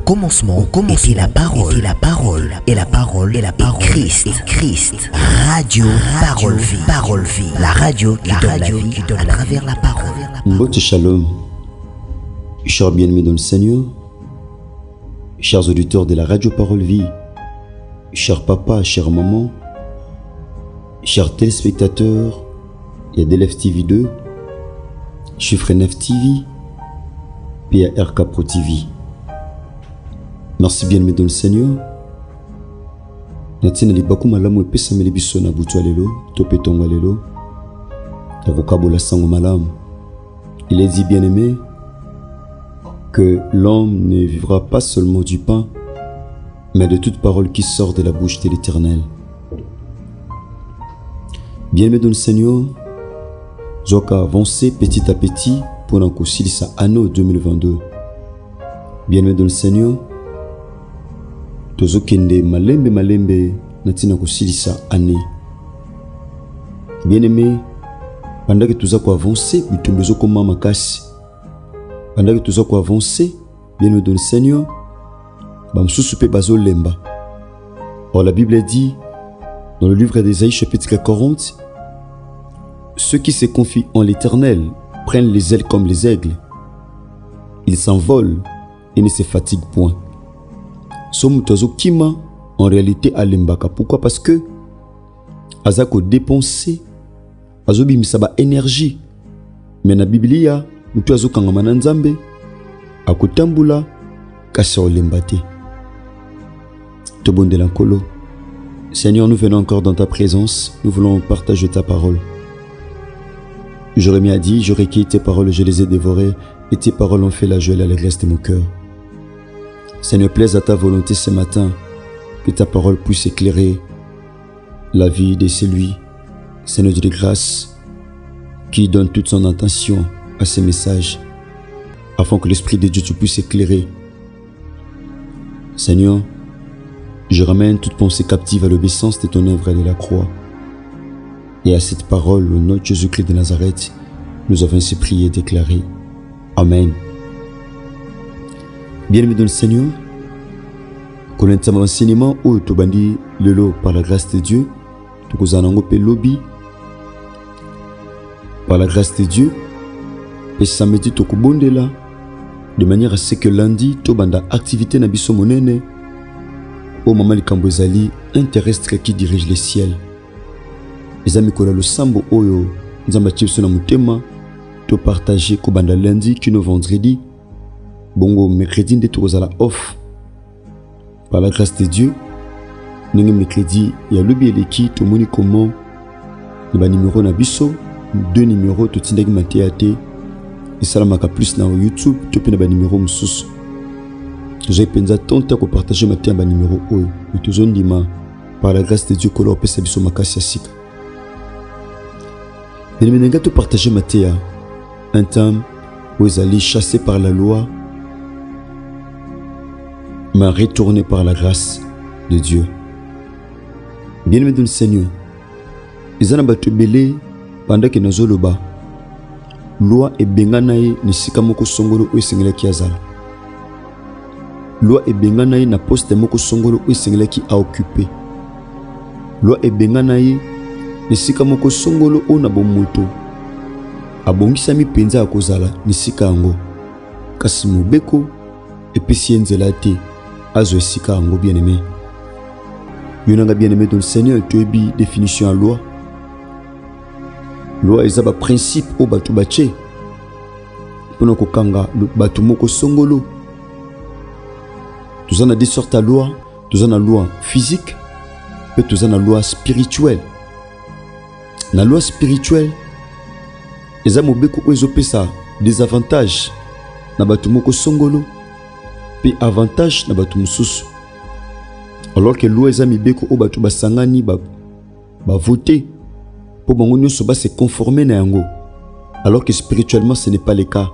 commencement était la parole, et la parole est Christ. Radio Parole Vie, la radio qui donne la vie à travers la parole. Mbote Shalom, chers bien-aimés dans le Seigneur, chers auditeurs de la radio Parole Vie, chers papas, chers mamans, chers téléspectateurs, il y a DLF TV 2, Chiffre 9 TV, PARK Pro TV. Merci bien-aimés dans le Seigneur. Natina libaku malamu epesa mele biso na butu alelo, tope tonga lelo. Takokabola sango malamu. Il est dit bien-aimé que l'homme ne vivra pas seulement du pain, mais de toute parole qui sort de la bouche de l'Éternel. Bien-aimé dans le Seigneur, Zoka avancé petit à petit pour n'encousser sa anneau 2022. Bien-aimé dans le Seigneur, Tozokende malembe natina kosilisa année. Bien-aimé, pendant que tout ko avancer, bitumbezo koma makasi. Pendant que tout ko avancer, bien-aimé dans le Seigneur, bamsusu pe bazo lemba. Or la Bible dit dans le livre d'Ésaïe chapitre 40, ceux qui se confient en l'Éternel prennent les ailes comme les aigles. Ils s'envolent et ne se fatiguent point. Somutozo kima en réalité alembaka. Pourquoi? Parce que azako dépenser azobi misaba énergie. Mais na Biblia mutu azokanga mananzambe akotambula kasi olembate. Tobonde lankolo. Seigneur, nous venons encore dans ta présence, nous voulons partager ta parole. Jérémie a dit, je recueilli tes paroles, je les ai dévorées, et tes paroles ont fait la joie et l'allégresse de mon cœur. Seigneur, plaise à ta volonté ce matin, que ta parole puisse éclairer la vie de celui, Seigneur de grâce, qui donne toute son attention à ces messages, afin que l'Esprit de Dieu puisse éclairer. Seigneur, je ramène toute pensée captive à l'obéissance de ton œuvre et de la croix. Et à cette parole, au nom de Jésus-Christ de Nazareth, nous avons ainsi prié et déclaré. Amen. Bien-aimés dans le Seigneur, connaissez mon enseignement où tobandi lelo par la grâce de Dieu, tukozanango pe lobby par la grâce de Dieu, et samedi tokobondela de manière à ce que lundi tobanda activité na biso monene au moment likambo ezali un terrestre qui dirige les ciels. Les amis kola lo sambo oyo nzamba tshibso na mutema to partager kobanda lundi kino vendredi. Bongo mercredi nde tokozala off par la grâce de Dieu. Ndenge mercredi ya lobi eleki tomoni comment ba numéro na biso 2 numéros totindaki mateya te esalamaka plus na YouTube to pe na ba numéro mususu. J'ai penza tonta ko partager mateya ba numéro oyo tozondima par la grâce de Dieu kola opesa biso makasi ya sika. Emenenga to partager mateya un temps où ils allaient chasser par la loi mais retourné par la grâce de Dieu. Bien-aimé dans le Seigneur, ils en ont battu belé pendant que nous avons loi et benganaï ne sikamoko songolo ou sengela ki azala. Loi et benganaï na poste moko songolo ou sengela ki a occupé. Loi et benganaï ne sikamoko songolo ou na bomoto. Abongisami penza akozala ne sikango. Kasi mobeko epesi nzela te. Azo esika ango bien-aimé. Yonanga bien-aimé dans le Seigneur, tu es bi définition à loi. Loi ezaba principe au batu bache. Pono kokanga le batu moko songolo. Tous en a des sortes à loi, tous en a loi physique, et tous en a loi spirituelle. La loi spirituelle, ezamo beko ezopesa des avantages na batu moko songolo. Avantage na batu mususu. Alors que loi ezami beko o batu basangani ba voter pour bango nyonso ba se conformer na yango. Alors que spirituellement ce n'est pas le cas.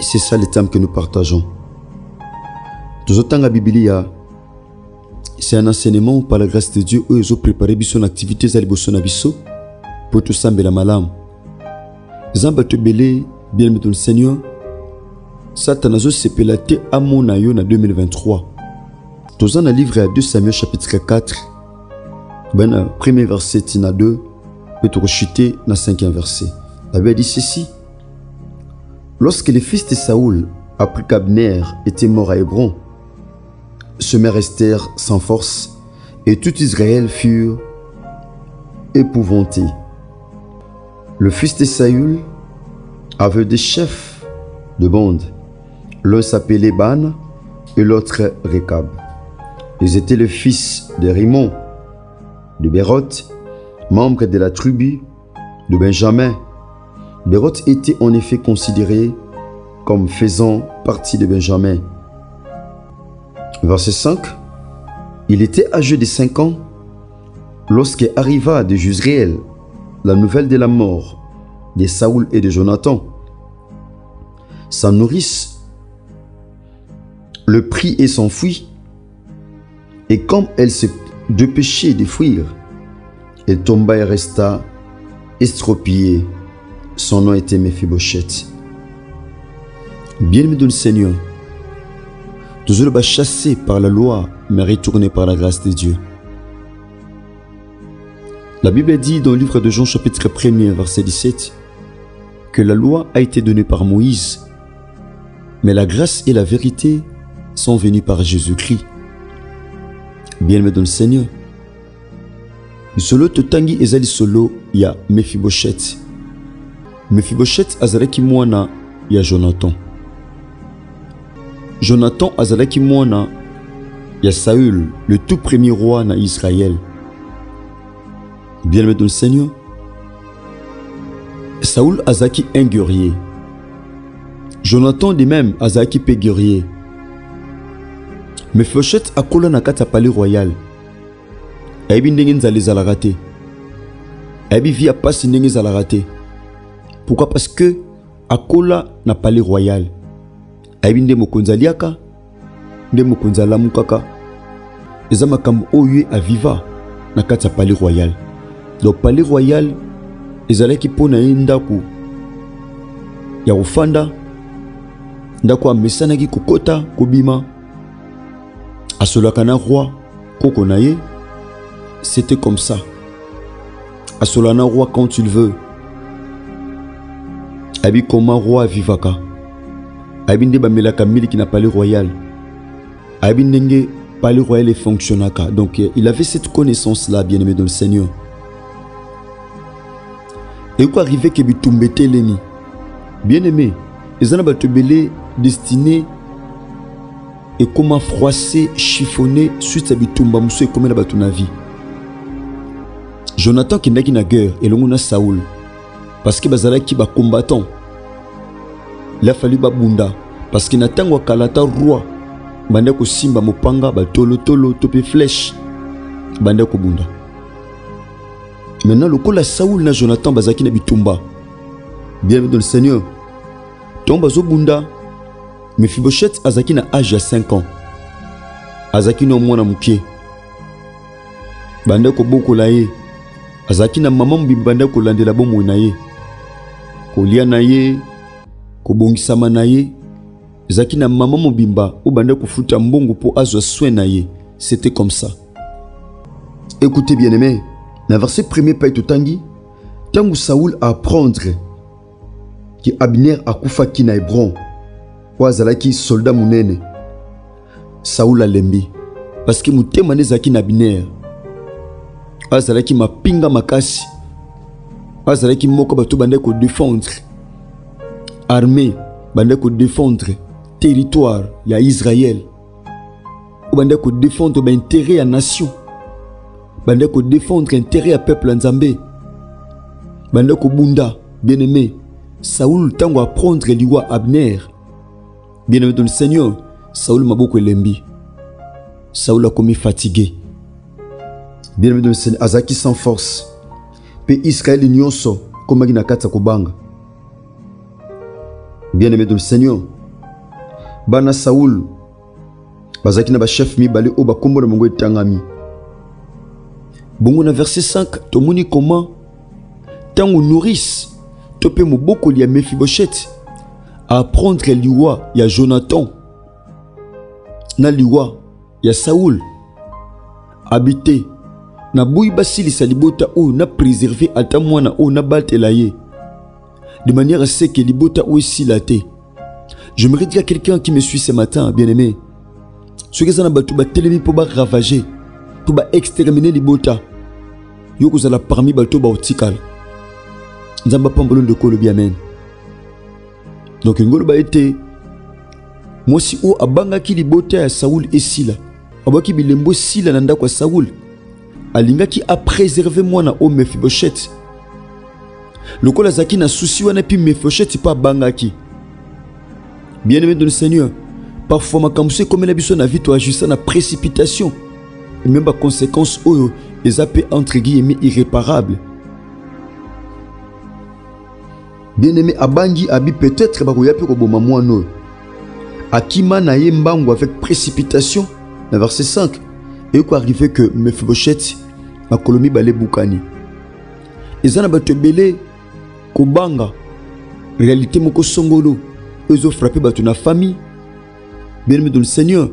Et c'est ça le thème que nous partageons. Tozotanga Biblia, c'est un enseignement par la grâce de Dieu où ils ont préparé son activité za liboso na biso pour tout sambela malam. Zamba te belé bien-aimé dans le Seigneur. Satan azo sepelate amona yo na 2023. Tous en a livré à 2 Samuel chapitre 4. Ben premier verset tina 2. Peut rechuter na 5e verset. La Bible dit ceci. Lorsque les fils de Saoul apprirent qu'Abner était mort à Hébron, se restèrent sans force et tout Israël furent épouvantés. Le fils de Saoul avait des chefs de bande. L'un s'appelait Ban et l'autre Rekab. Ils étaient les fils de Rimon, de Béroth, membre de la tribu de Benjamin. Béroth était en effet considéré comme faisant partie de Benjamin. Verset 5. Il était âgé de 5 ans lorsque arriva de Jezréel la nouvelle de la mort de Saoul et de Jonathan. Sa nourrice le prit et s'enfuit, et comme elle se dépêchait de fuir, elle tomba et resta estropiée. Son nom était Mephibosheth. Bien-aimé de le Seigneur, toujours chassé par la loi, mais retourné par la grâce de Dieu. La Bible dit dans le livre de Jean chapitre 1er verset 17 que la loi a été donnée par Moïse, mais la grâce et la vérité sont venues par Jésus-Christ. Bien-aimé dans le Seigneur, solo totangi ezali solo ya Mephibosheth. Mephibosheth azalaki mwana ya Jonathan. Jonathan azalaki mwana ya Saül, le tout premier roi na Israël. Bien-aimé dans le Seigneur, Saül azalaki un guerrier. Jonathan de même azalaki pe guerrier. Mephibosheth akola na kati ya palais royal. Ayebi ndenge nzala ezalaka te. Ayebi vi ya pasi ndenge ezalaka te. Pourquoi? Parce que akola na palais royal. Ayebi nde mokonzi aliaka, nde mokonzi alamukaka. Eza makambo oyo aviva na kati ya palais royal. Donc palais royal ezalaki mpona ye ndako ya kofanda, ndako amesanaki kokota kobima. Asolaka na roi koko na ye. C'était comme ça. Asolaka na roi quand il veut. Abi comment roi vivaka. Abi nde bamelaka miliki na palais royal. Abi ndenge palais royal et fonctionnaka. Donc il avait cette connaissance là, bien-aimé dans le Seigneur. Et quoi arrivé que bitumbe telemi. Bien-aimé, les ana batubele destiné et comment froisser, chiffonner suite à bitumba muso et comment la batuna vie. Jonathan qui n'a qu'une guerre et l'on a Saoul parce que bazalaki ba combattant. Il a fallu babunda parce que natangwa kalata roi bande ko simba mopanga ba tolo topé flèche bande ko bunda. Maintenant le kola Saoul na Jonathan bazaki na bitumba. Bienvenue dans le Seigneur. Tomba zo bunda. Mephibosheth azaki na âge ya 5 ans. Azaki no mwana mukie. Bande ko bokola ye. Azaki na maman mbibanda ko landela bomo na ye. Ko lia na ye, ko bongisama na ye. Azaki na maman mobimba ou bande ko futa mbongo pour azwa soin na ye. C'était comme ça. Écoutez bien-aimés, dans verset 1er pa totangi, tangu Saoul a apprendre que Abner a kufaki na Hébron. Wazalaki soldat munene. Saoul a lembi parce que mutema nezaki na Abner. Azalaki mapinga makasi. Azalaki moko bato bande ko défendre armée, bande ko défendre territoire ya Israël. Bande ko défendre ba intérêt ya nation. Bande ko défendre intérêt ya peuple nzambe. Bande ko bunda, bien-aimé. Saoul tango apprendre liwa Abner. Bien-aimé dans le Seigneur, Saoul m'a beaucoup lembi. Saoul a commis fatigué. Bien-aimé dans le Seigneur, azaki sans force. Pe Israël nyonso comme na kata kobanga. Bien-aimé dans le Seigneur, bana Saoul bazaki na ba chef mibale o ba kombo na mongo etangami. Bongo na verset 5, tomoni comment tango nourrice topé moboko ya Mephibosheth à apprendre liwa ya Jonathan na liwa ya Saoul habité na boui basili salibota ou na préservé ata mwana ou na batela ye de manière à ce que libota ou silate. J'aimerais dire à quelqu'un qui me suit ce matin, bien-aimé, ce que ça n'a pas tout télémi pour ravager, pour exterminer libota. Yo que ça la parmi bateau ba otikal. Nzamba pambolon de kolo bien men. Donc ngolo ba été moi si o abanga ki libota ya Saoul et Sila. Abaki bilembo Sila nanda kwa Saoul. Alinga qui a préservé moi na o Mephibosheth. Le kola zaki na souci wana pi Mephibosheth pas bangaki. Bien-aimé de le Seigneur, parfois ma kamuse comme la biso na vie to ajuster na précipitation et même par conséquence oyo les appels entre guillemets irréparables. Bien-aimé abangi abi peut-être ba ko yapi ko boma moano. Akima na yembango avec précipitation dans verset 5 et quoi arrivé que Mephibosheth a kolomi balé bukani. Ezana bato belé ko banga réalité moko songolo. Ils ont frappé na famille. Bien-aimé dans le Seigneur.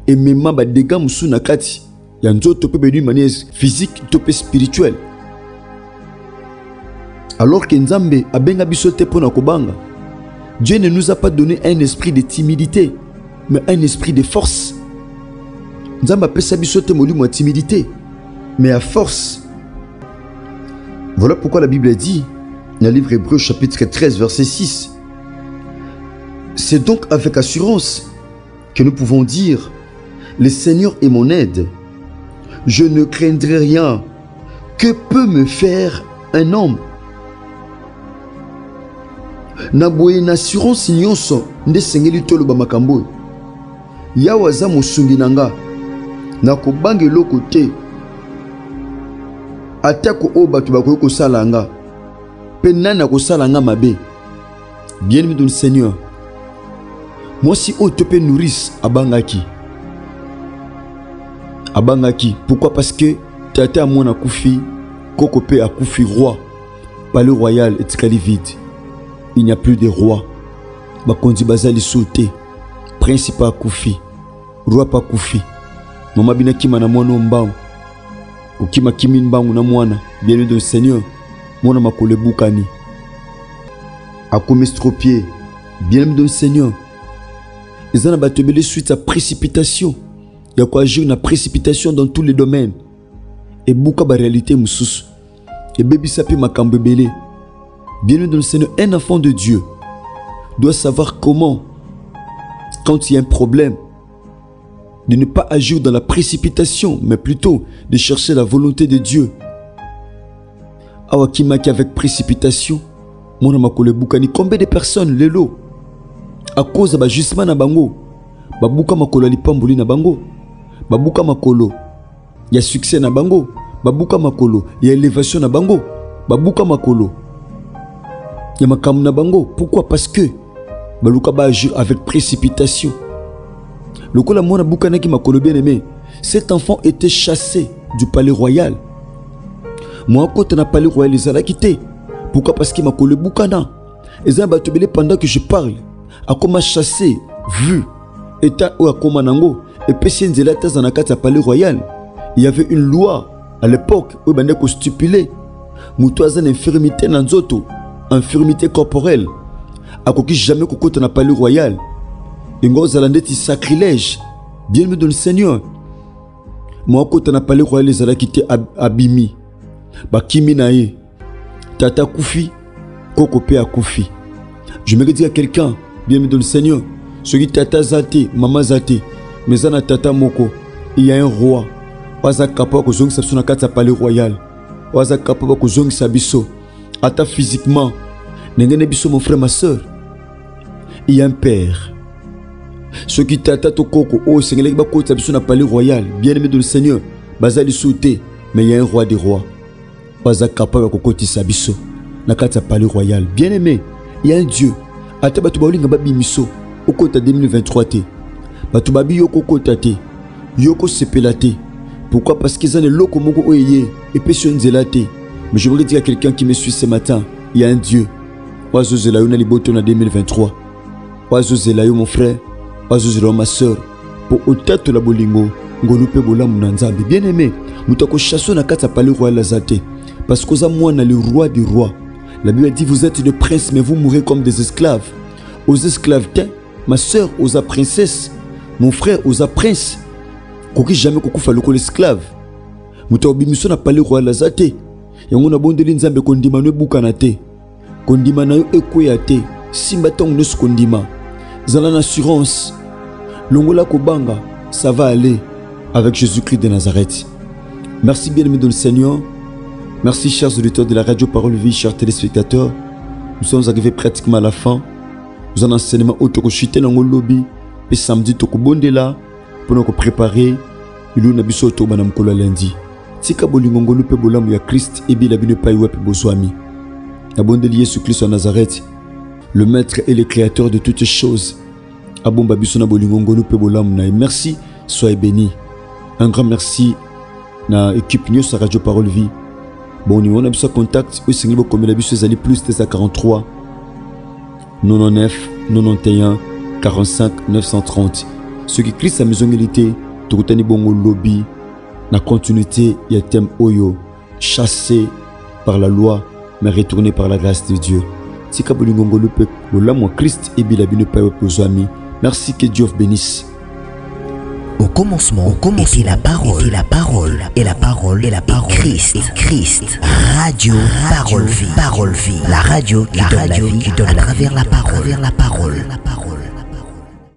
Et même ba dégâts musu na kati. Ya nzoto pe d'une manière physique, topé spirituelle. Alors que Nzambe a benga bisote pona kobanga. Dieu ne nous a pas donné un esprit de timidité, mais un esprit de force. Nzambe a pesa bisote molimo timidité, mais à force. Voilà pourquoi la Bible dit dans le livre Hébreux chapitre 13 verset 6. C'est donc avec assurance que nous pouvons dire: le Seigneur est mon aide. Je ne craindrai rien. Que peut me faire un homme? Naboye une assurance nyonso nde sengeli toloba makambo. Yawa za mosungi nanga. Nakobange loko te. Atako o batu bakoyo kosala nga. Pe nana kosala nga mabe. Bien-aimé dans le Seigneur. Moi si o te peut nourrir abangaki. Abangaki. Pourquoi? Parce que tata mon akufi, koko pe akufi roi. Palais royal est très vide. Il n'y a plus de roi. Bakondi bazali sauté. Principal akufi. Roi pa akufi. Mama bina kima na mwana mbao. Ukima kimi mbangu na mwana. Bien-aimé dans le Seigneur. Mwana makole bukani. Akome stropié. Bien-aimé dans le Seigneur. Ils en ont battu suite à précipitation. Il y a quoi agir une précipitation dans tous les domaines. Et beaucoup de réalité moussous. Et bébé sapi makambe belé. Bienvenue dans le Seigneur, un enfant de Dieu doit savoir comment, quand il y a un problème, de ne pas agir dans la précipitation, mais plutôt de chercher la volonté de Dieu. Awakimaki avec précipitation. Mon amakole bukani. Combien de personnes lelo? À cause de justement na bango, babuka makolo lipambuli na bango, babuka makolo, il y a succès na bango, babuka makolo, il y a élévation na bango, babuka makolo, il y a makam na bango. Pourquoi? Parce que baluka ba agir avec précipitation. Le kola mona buka naki makolo bien aimé. Cet enfant était chassé du palais royal. Moi côté na palais royal les a quitté. Pourquoi? Parce que makolo bukana. Et ont battu pendant que je parle. A comment chasser, vu, état ou à comment nango, et puis nzela dans la carte palais royal. Il y avait une loi à l'époque où il y stipulé moutoise infirmité nanzoto, infirmité corporelle. A quoi jamais coco dans la palais royal. Et ngo zalandeti sacrilège. Bien me dans le Seigneur. Moi côté dans la palais royal les ala quitté abimi. Ba kimi nae. Tata koufi, koko pe a koufi. Je me dis à quelqu'un. Bien dans le Seigneur, ce qui tata zate, maman zate, mais en tata moko, il y a un roi. Waza kapaba ko zongi sabso na kata palais royal. Waza kapaba ko zongi sabiso. Ata physiquement, n'engene biso mon frère ma soeur. Il y a un père. Ce qui tata to koko, oh sengele ba ko sabiso na palais royal. Bien aimé dans le Seigneur, bazali sauté, mais il y a un roi des rois. Waza kapaba ko koti sabiso na kata palais royal. Bien aimé, il y a un Dieu. Ata batu baolinga babi miso okota 2023 te batu babi yoko kota te yoko sepela te. Pourquoi? Parce qu'ils ont le loko moko oyeye et pession nzela te. Mais je voudrais dire à quelqu'un qui me suit ce matin, il y a un Dieu. Oazo zela yona liboto na 2023. wazozela yo mon frère, wazozela ma soeur, pour otato la bolingo, ngolupe bolamu na nzambe. Bien aimé, mutako chasso na kata palais royal azate, parce que moi na le roi des rois. La Bible dit vous êtes des princes mais vous mourrez comme des esclaves. Aux esclaves, ma soeur aux princesse, mon frère aux prince. Koki jamais kokufa loko l'esclave. Mutako bimiso na palais royal azate. Yango na bondeli nzambe kondima no bukana te. Kondima na yo ekoya te. Simba tong nos kondima. Zala na assurance. Longola kobanga, ça va aller avec Jésus-Christ de Nazareth. Merci bien aimé dans le Seigneur. Merci chers auditeurs de la radio Parole Vie, chers téléspectateurs. Nous sommes arrivés pratiquement à la fin. Nous avons enseignement autorochité dans le lobby. Et samedi, toko bondela pour nous préparer. Nous avons biso to banam kola lundi. Tika bolingongo lupe bolamu ya Christ et bila bine pa iwepe bozwami. Abondeli Jésus Christ en Nazareth, le maître et le créateur de toutes choses. Abomba biso na bolingongo lupe bolamu na. Merci, soyez bénis. Un grand merci na équipe News Radio Parole Vie. Bon, on a besoin de contact. Au Seigneur, comme il a besoin d'aller plus de 43 99 91 45 930. Ceux qui crient sa maison militaire, tout le temps bon lobby, la continuité, il y a thème Oyo, chassé par la loi, mais retourné par la grâce de Dieu. Si Kabolingongo le peuple, le Christ et Bilabine Payo pour amis. Merci, que Dieu vous bénisse. Au commencement, était la parole, et la parole, et la parole, et la parole, Christ, Radio Parole Vie, la radio qui donne la vie à travers la parole,